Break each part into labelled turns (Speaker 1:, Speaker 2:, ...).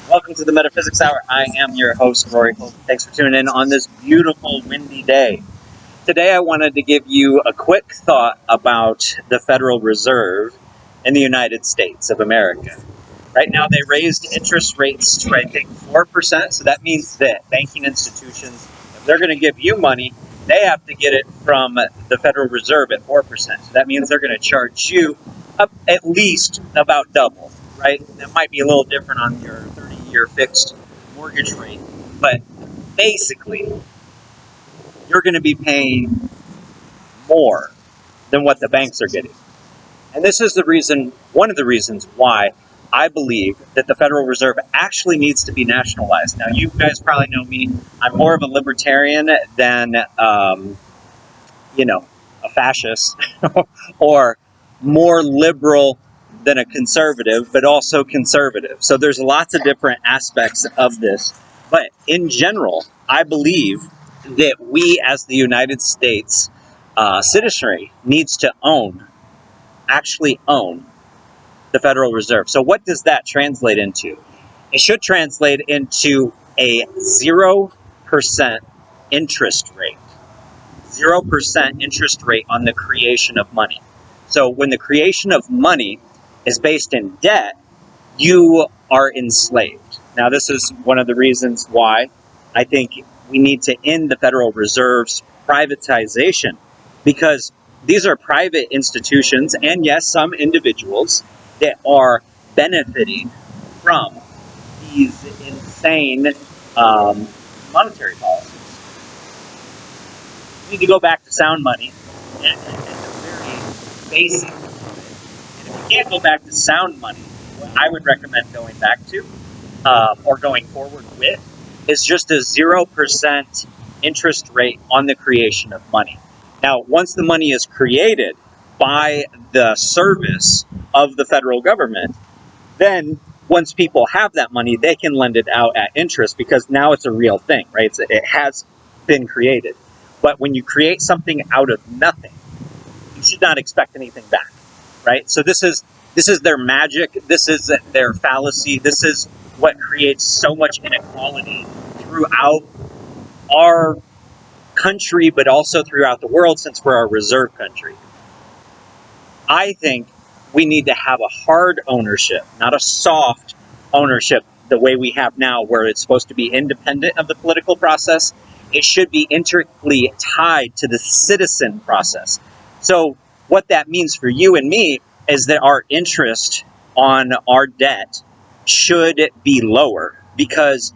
Speaker 1: Welcome to the Metaphysics Hour. I am your host, Rory. Thanks for tuning in on this beautiful, windy day. Today, I wanted to give you a quick thought about the Federal Reserve in the United States of America. Right now, they raised interest rates to, I think, 4%. So that means that banking institutions, if they're going to give you money, they have to get it from the Federal Reserve at 4%. So that means they're going to charge you up at least about double, right? That might be a little different on your 30-year fixed mortgage rate, but basically, you're going to be paying more than what the banks are getting. And this is one of the reasons why I believe that the Federal Reserve actually needs to be nationalized. Now, you guys probably know me. I'm more of a libertarian than, a fascist or more liberal than a conservative, but also conservative. So there's lots of different aspects of this. But in general, I believe that we as the United States citizenry needs to actually own the Federal Reserve. So what does that translate into? It should translate into a 0% interest rate. 0% interest rate on the creation of money. So when the creation of money is based in debt, you are enslaved. Now, this is one of the reasons why I think we need to end the Federal Reserve's privatization, because these are private institutions, and yes, some individuals that are benefiting from these insane monetary policies. We need to go back to sound money and the very basic of it. And if you can't go back to sound money, what I would recommend going back to or going forward with is just a 0% interest rate on the creation of money. Now, once the money is created by the service of the federal government, then once people have that money, they can lend it out at interest because now it's a real thing, right? It has been created. But when you create something out of nothing, you should not expect anything back, right? So this is their magic. This is their fallacy. This is what creates so much inequality throughout our country, but also throughout the world, since we're a reserve country. I think we need to have a hard ownership, not a soft ownership the way we have now, where it's supposed to be independent of the political process. It should be intricately tied to the citizen process. So what that means for you and me is that our interest on our debt should be lower, because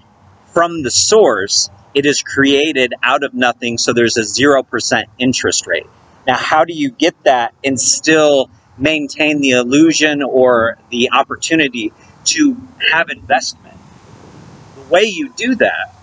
Speaker 1: from the source, it is created out of nothing, so there's a 0% interest rate. Now, how do you get that and still maintain the illusion or the opportunity to have investment? The way you do that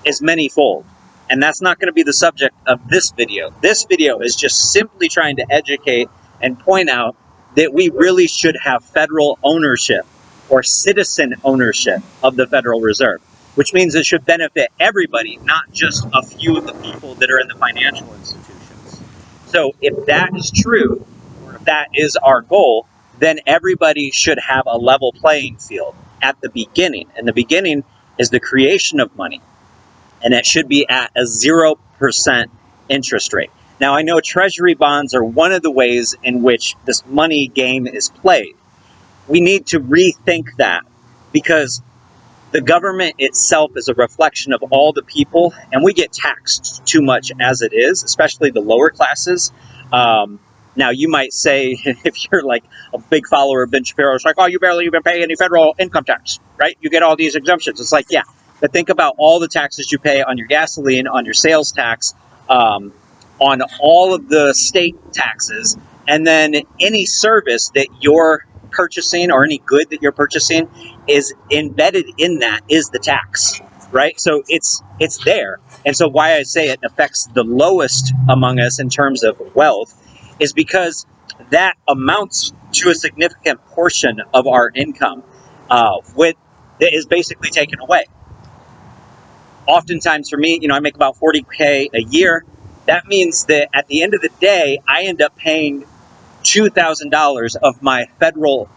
Speaker 1: is manyfold. And that's not going to be the subject of this video. This video is just simply trying to educate and point out that we really should have federal ownership or citizen ownership of the Federal Reserve, which means it should benefit everybody, not just a few of the people that are in the financial institutions. So if that is true, or if that is our goal, then everybody should have a level playing field at the beginning. And the beginning is the creation of money. And it should be at a 0% interest rate. Now, I know treasury bonds are one of the ways in which this money game is played. We need to rethink that, because the government itself is a reflection of all the people, and we get taxed too much as it is, especially the lower classes. Now, you might say, if you're like a big follower of Ben Shapiro, it's like, oh, you barely even pay any federal income tax, right? You get all these exemptions. It's like, yeah. But think about all the taxes you pay on your gasoline, on your sales tax, on all of the state taxes, and then any service that you're purchasing or any good that you're purchasing is embedded in that is the tax, right? So it's there. And so why I say it affects the lowest among us in terms of wealth is because that amounts to a significant portion of our income, that is basically taken away. Oftentimes for me, I make about $40K a year. That means that at the end of the day, I end up paying $2,000 of my federal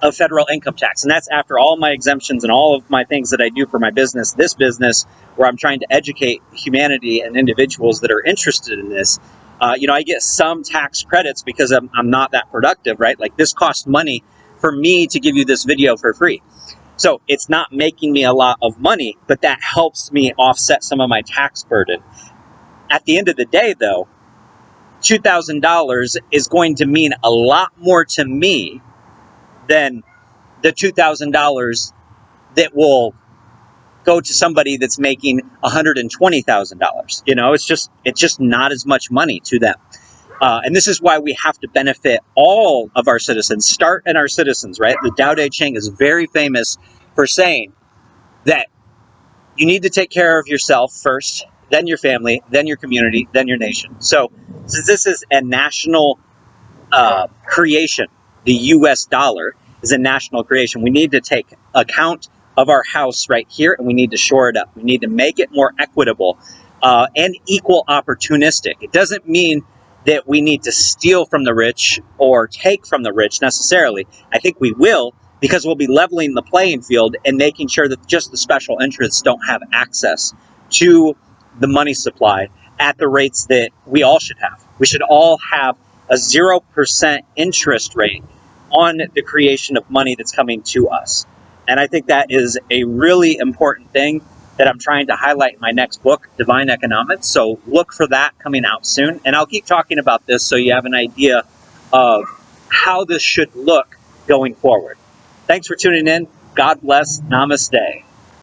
Speaker 1: of federal income tax. And that's after all my exemptions and all of my things that I do for my business, this business, where I'm trying to educate humanity and individuals that are interested in this. I get some tax credits because I'm not that productive, right? Like, this costs money for me to give you this video for free. So it's not making me a lot of money, but that helps me offset some of my tax burden. At the end of the day, though, $2,000 is going to mean a lot more to me than the $2,000 that will go to somebody that's making $120,000. It's just not as much money to them. And this is why we have to benefit all of our citizens. Start in our citizens, right? The Tao Te Ching is very famous for saying that you need to take care of yourself first, then your family, then your community, then your nation. So since this is a national creation, the US dollar is a national creation, we need to take account of our house right here, and we need to shore it up. We need to make it more equitable and equal opportunistic. It doesn't mean that we need to steal from the rich or take from the rich necessarily. I think we will, because we'll be leveling the playing field and making sure that just the special interests don't have access to the money supply at the rates that we all should have. We should all have a 0% interest rate on the creation of money that's coming to us. And I think that is a really important thing that I'm trying to highlight in my next book, Divine Economics. So look for that coming out soon. And I'll keep talking about this so you have an idea of how this should look going forward. Thanks for tuning in. God bless. Namaste.